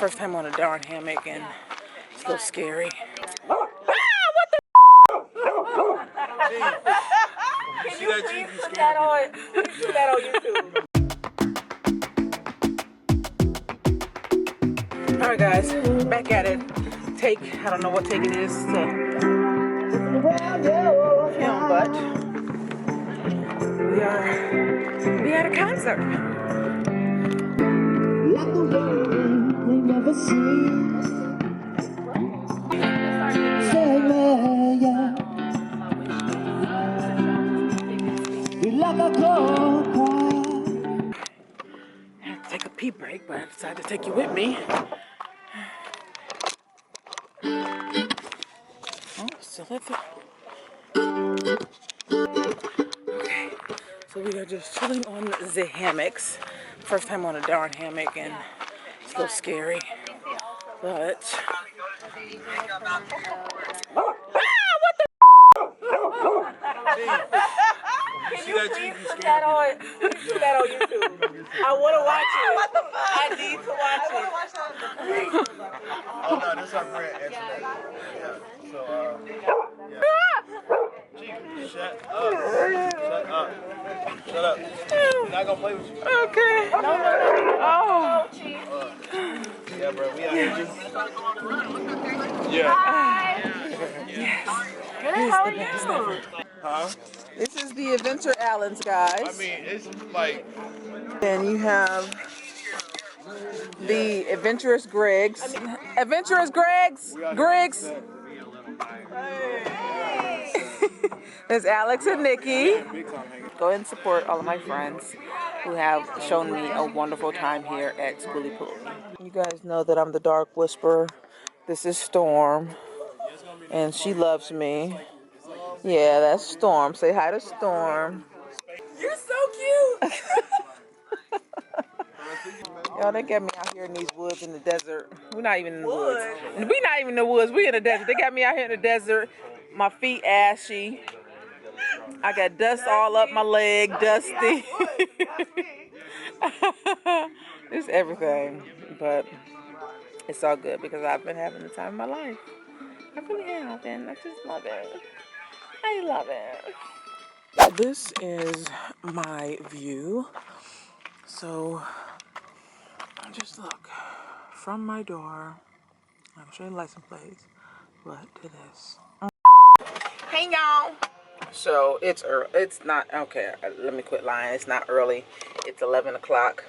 First time on a darn hammock and it's a little scary. Can you please put that on YouTube? Alright guys, back at it. I don't know what take it is to film, but we are at a concert. Like the world they never see. We like a cold I have to take a pee break, but I decided to take you with me. Oh, still at the... Okay, so we are just chilling on the hammocks. First time on a darn hammock and it's a little scary, but... Can you please put that on YouTube? I want to watch it. What the fuck? I need to watch it. I want to watch that. Oh no, this is our friend Antoinette. Yeah. So yeah. Shut up. Shut up. Shut up. I'm not gonna play with you. Okay. No. Oh. Yeah, bro. We out here just. Yeah. Hi. Yes. Good, how are you? Huh? This is the Adventure Allens, guys. I mean, it's like. And you have the Adventurous Gregs. Adventurous Gregs! Gregs! There's Alex and Nikki. Go ahead and support all of my friends who have shown me a wonderful time here at Skooliepalooza. You guys know that I'm the Dark Whisperer. This is Storm. And she loves me. Yeah, that's Storm. Say hi to Storm. You're so cute. Y'all, they got me out here in these woods in the desert. We're not even in the woods. We're not even in the woods. We're in the desert. They got me out here in the desert. My feet ashy. I got dust all up my leg, dusty. It's everything. But it's all good because I've been having the time of my life. I really have, and I just love it. I love it. This is my view. So, just look from my door. I'm showing license plates, but to this. Hey y'all. So it's early. It's not okay. Let me quit lying. It's not early. It's 11 o'clock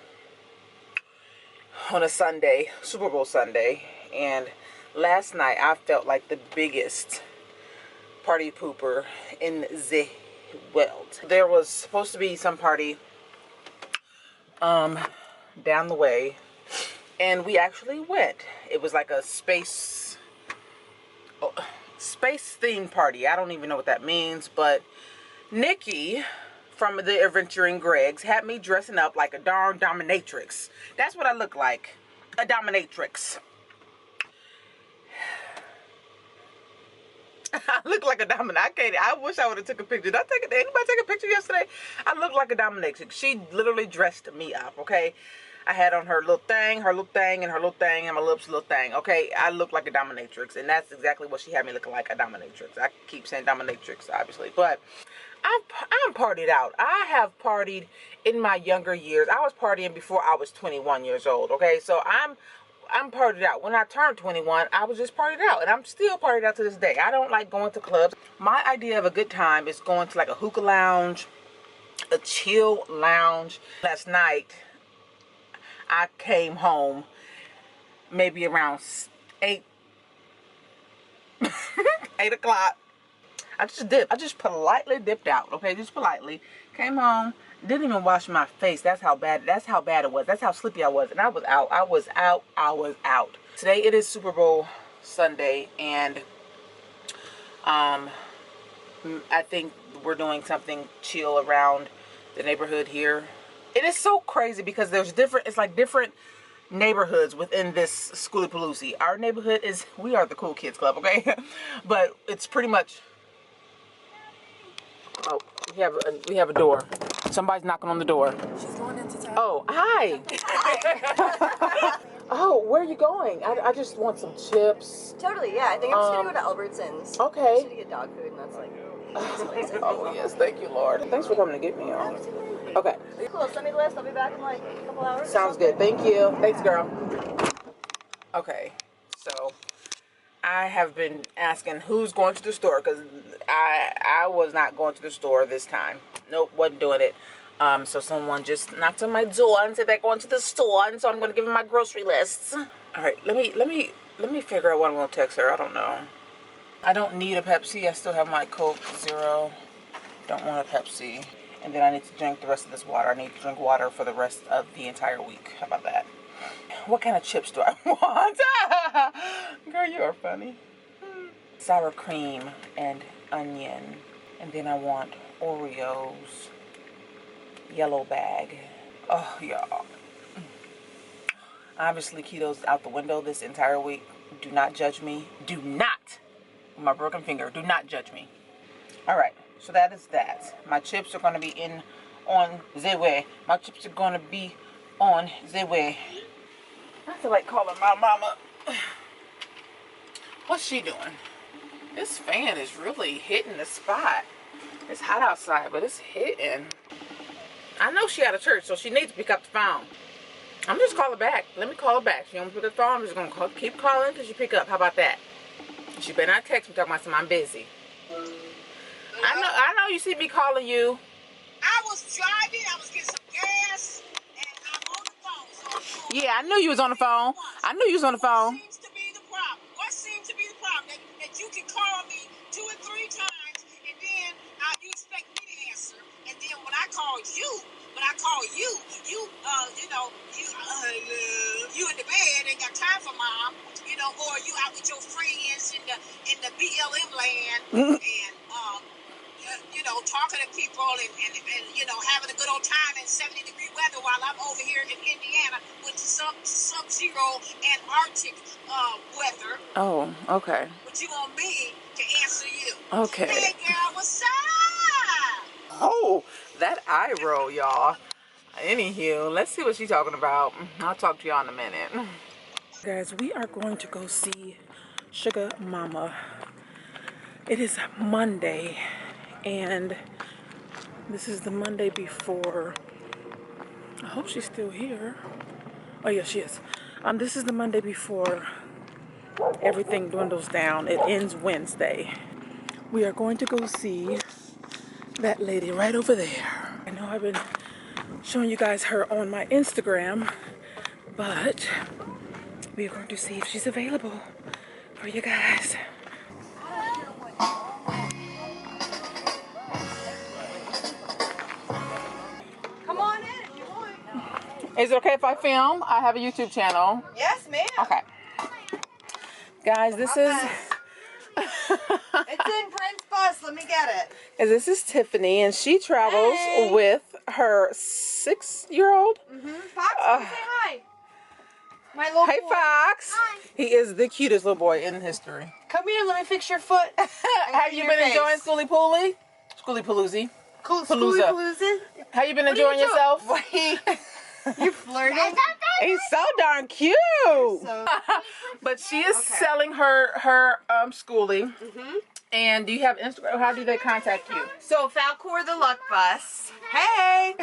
on a Sunday, Super Bowl Sunday, and last night I felt like the biggest party pooper in the world. There was supposed to be some party down the way, and we actually went. It was like a space themed party. I don't even know what that means, but Nikki from the Adventuring Gregs had me dressing up like a darn dominatrix. That's what I look like, a dominatrix. I look like a dominatrix. I wish I would have took a picture. Did anybody take a picture yesterday? I look like a dominatrix. She literally dressed me up, okay? I had on her little thing, and her little thing, and my lips little thing, okay? I look like a dominatrix, and that's exactly what she had me looking like, a dominatrix. I keep saying dominatrix, obviously, but I'm partied out. I have partied in my younger years. I was partying before I was 21 years old, okay? So I'm partied out. When I turned 21, I was just partied out, and I'm still partied out to this day. I don't like going to clubs. My idea of a good time is going to like a hookah lounge, a chill lounge. Last night, I came home maybe around 8 o'clock. I just dipped. I just politely dipped out, okay? Just politely. Came home. Didn't even wash my face. That's how bad it was. That's how sleepy I was. And I was out. I was out. Today it is Super Bowl Sunday, and I think we're doing something chill around the neighborhood here. It is so crazy because there's different neighborhoods within this Skooliepalooza. Our neighborhood we are the cool kids club, okay? But it's pretty much, oh, we have a door. Somebody's knocking on the door. She's going into town. Oh, hi. Oh, where are you going? I just want some chips. Totally, yeah. I think I'm just gonna go to Albertsons. Okay. I'm just gonna get dog food, and that's like. Oh yes, thank you, Lord. Thanks for coming to get me, y'all. Okay. Cool. Send me the list. I'll be back in like a couple hours. Sounds good. Thank you. Thanks, girl. Okay, so I have been asking who's going to the store because I was not going to the store this time. Nope, wasn't doing it. So someone just knocked on my door and said they're going to the store, and so I'm going to give them my grocery lists. All right, let me figure out what I'm going to text her. I don't know. I don't need a Pepsi. I still have my Coke Zero. Don't want a Pepsi. And then I need to drink the rest of this water. I need to drink water for the rest of the entire week. How about that? What kind of chips do I want? Girl, you are funny. Sour cream and onion. And then I want Oreos. Yellow bag. Oh, y'all. Obviously, keto's out the window this entire week. Do not judge me. Do not. With my broken finger. Do not judge me. All right. So that is that. My chips are going to be on the way. My chips are going to be on the way. I feel like calling my mama. What's she doing? This fan is really hitting the spot. It's hot outside, but it's hitting. I know she out of church, so she needs to pick up the phone. I'm just call her back. Let me call her back. She don't pick up the phone. I'm just going to keep calling until she pick up. How about that? She better not text me talking about something. I'm busy. I know you see me calling you. I was driving, I was getting some gas, and I'm on the phone. So yeah, I knew you was on the phone. I knew you was on the phone. What seems to be the problem? What seems to be the problem? That you can call me 2 or 3 times, and then you expect me to answer. And then when I call you, you in the bed, ain't got time for mom, or you out with your friends in the BLM land, and talking to people and having a good old time in 70-degree weather while I'm over here in Indiana with sub-zero and Arctic weather. Oh, okay. But you want me to answer you. Okay. Hey, girl, what's up? Oh, that eye roll, y'all. Anywho, let's see what she's talking about. I'll talk to y'all in a minute. Guys, we are going to go see Sugar Mama. It is Monday, and this is the Monday before. I hope she's still here. Oh, yeah, she is. This is the Monday before everything dwindles down. It ends Wednesday. We are going to go see that lady right over there. I know I've been showing you guys her on my Instagram, but we are going to see if she's available for you guys. Come on in if you want. Is it okay if I film? I have a YouTube channel. Yes, ma'am. Okay. Guys, this is... It's in Prince Bus. Let me get it. This is Tiffany, and she travels with her 6-year-old. Fox, say hi. My little Hey, boy. Fox. Hi. He is the cutest little boy in history. Come here. Let me fix your foot. Have you been enjoying Skooliepalooza? Skooliepalooza. Skooliepalooza? Have you been enjoying yourself? Wait. You flirting? He's so darn cute. But she is selling her schoolie. And do you have Instagram? How do they contact you? So Falcor the Luck Bus. Hey.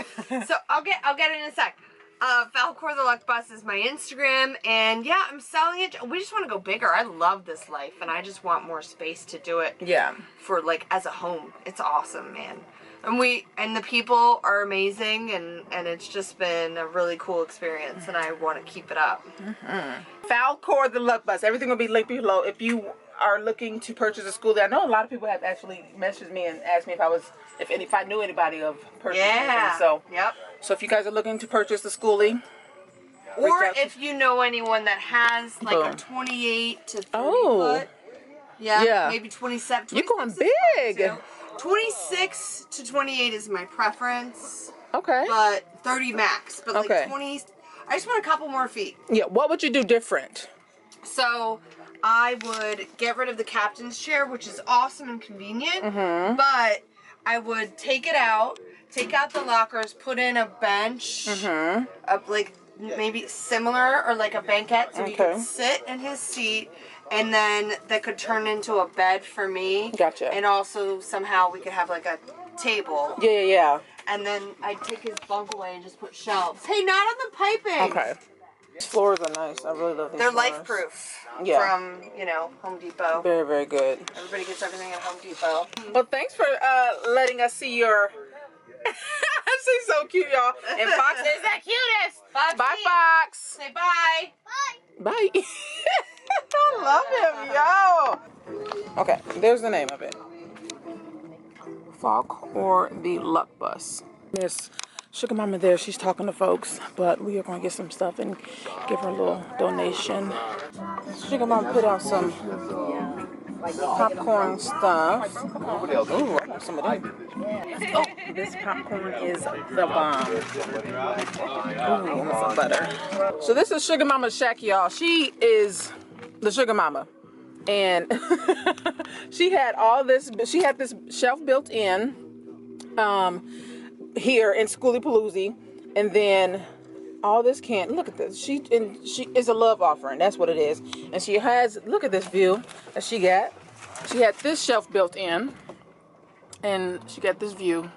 So I'll get it in a sec. Falcor the Luck Bus is my Instagram, and yeah, I'm selling it. We just want to go bigger. I love this life, and I just want more space to do it. Yeah. For like as a home, it's awesome, man. And the people are amazing, and it's just been a really cool experience, and I want to keep it up. Falcor the Luck Bus. Everything will be linked below. If you are looking to purchase a schoolie, I know a lot of people have actually messaged me and asked me if I knew anybody of purchasing. Yeah. So yep. So if you guys are looking to purchase the schoolie, or if you know anyone that has like a 28 to 30 foot. Yeah. Maybe 27. You're going big. 26 to 28 is my preference. Okay. But 30 max. But like 20, I just want a couple more feet. Yeah. What would you do different? So I would get rid of the captain's chair, which is awesome and convenient. But I would take it out, take out the lockers, put in a bench, maybe similar or like a banquette, so you could sit in his seat, and then that could turn into a bed for me. Gotcha. And also somehow we could have like a table. Yeah. And then I'd take his bunk away and just put shelves. Hey, not on the piping. Okay. These floors are nice. I really love these They're floors. life-proof. Yeah. From, Home Depot. Very, very good. Everybody gets everything at Home Depot. Well, thanks for letting us see your... She's so cute, y'all. And Fox is the cutest. Bye, Fox. Say bye. Bye. I love him, yo. Okay, there's the name of it. Falk or the Luck Bus. There's Sugar Mama there. She's talking to folks, but we are going to get some stuff and give her a little donation. Sugar Mama put out some popcorn stuff. Ooh, I want some of that. Oh, this popcorn is the bomb. Ooh, with some butter. So this is Sugar Mama Shaq, y'all. She is the Sugar Mama. And she had all this, she had this shelf built in here in Skooliepalooza, and then all this look at this. She is a love offering. That's what it is. And she has, look at this view that she got. She had this shelf built in, and she got this view.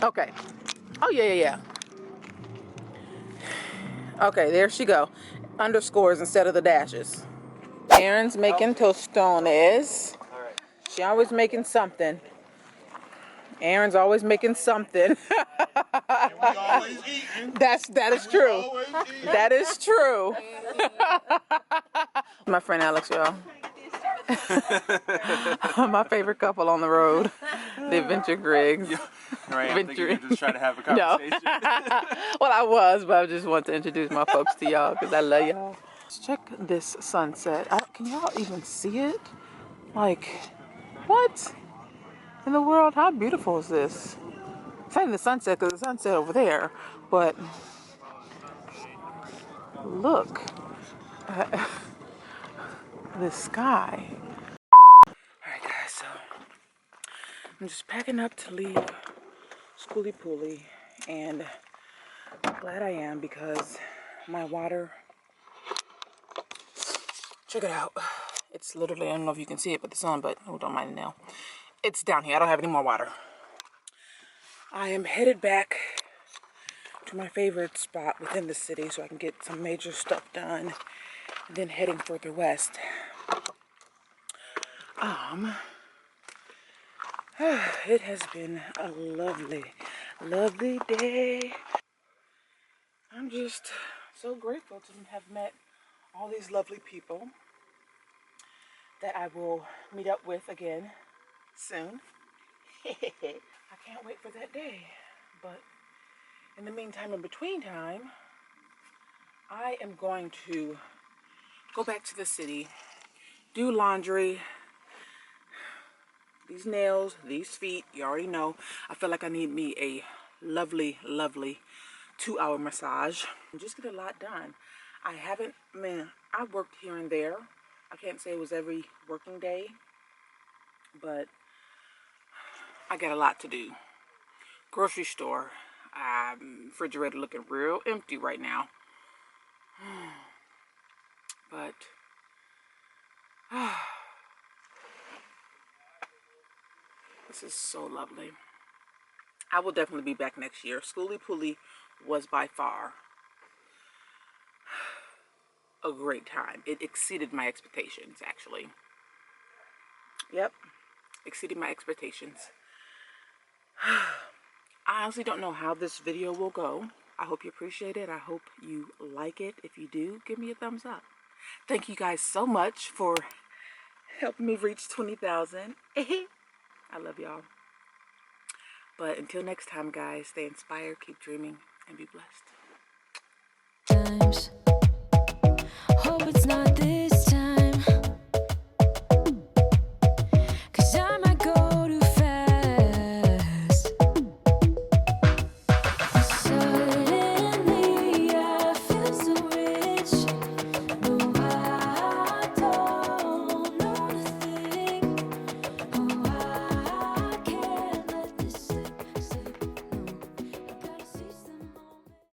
Okay. Oh yeah. Okay, there she go. Underscores instead of the dashes. Erin's making tostones. She always making something. Erin's always making something. That is true. That is true. My friend Alex, y'all. My favorite couple on the road. The Adventure Griggs. Right, I think you were just trying to have a conversation. No. Well, I was, but I just want to introduce my folks to y'all because I love y'all. Check this sunset. Can y'all even see it? Like, what in the world? How beautiful is this? It's not even the sunset because the sunset over there, but look at the sky. Alright guys, so I'm just packing up to leave Skooliepalooza, and glad I am because my water, check it out. It's literally, I don't know if you can see it with the sun, but oh, don't mind it now. It's down here. I don't have any more water. I am headed back to my favorite spot within the city so I can get some major stuff done, and then heading further west. It has been a lovely, lovely day. I'm just so grateful to have met all these lovely people that I will meet up with again soon. I can't wait for that day. But in the meantime, in between time, I am going to go back to the city, do laundry, these nails, these feet, you already know. I feel like I need me a lovely, lovely 2-hour massage. And just get a lot done. I worked here and there. I can't say it was every working day, but I got a lot to do. Grocery store, refrigerator looking real empty right now. But this is so lovely. I will definitely be back next year. Skooliepalooza was by far a great time. It exceeded my expectations, actually. Yep, exceeded my expectations. I honestly don't know how this video will go. I hope you appreciate it. I hope you like it. If you do, give me a thumbs up. Thank you guys so much for helping me reach 20,000. I love y'all. But until next time, guys, stay inspired, keep dreaming, and be blessed.